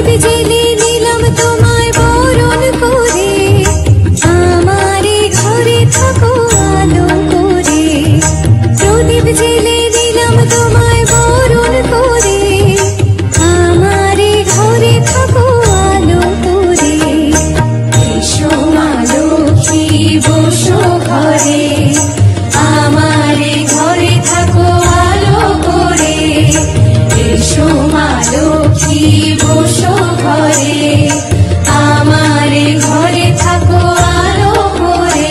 প্রদীপ জেলে দিলাম তোমায় বরণ করে, আমারে ঘরে থাকো আলো করে। প্রদীপ জেলে দিলাম তোমায় বরণ করে, আমারে ঘরে থাকো আলো করে। এসো মা লক্ষ্মী বসো ঘরে, আমারে ঘরে থাকো আলো করে। এসো মা লক্ষ্মী বসো ঘরে, আমারে ঘরে থাকো আলো করে।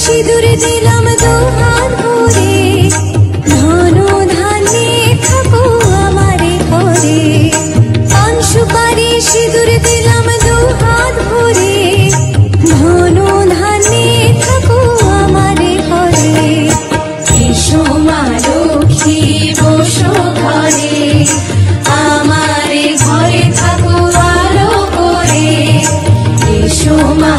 সিঁদুর দিলাম দুহাত ভরে, ধন ধান্যে থাকো আমারে ঘরে। পান সুপারি সিঁদুর দিলাম দুহাত ভরে, ধন ধান্যে থাকো আমারে ঘরে। এসো মা লক্ষ্মী বসো ঘরে, আমারে ঘরে থাকো আলো করে। এসো মা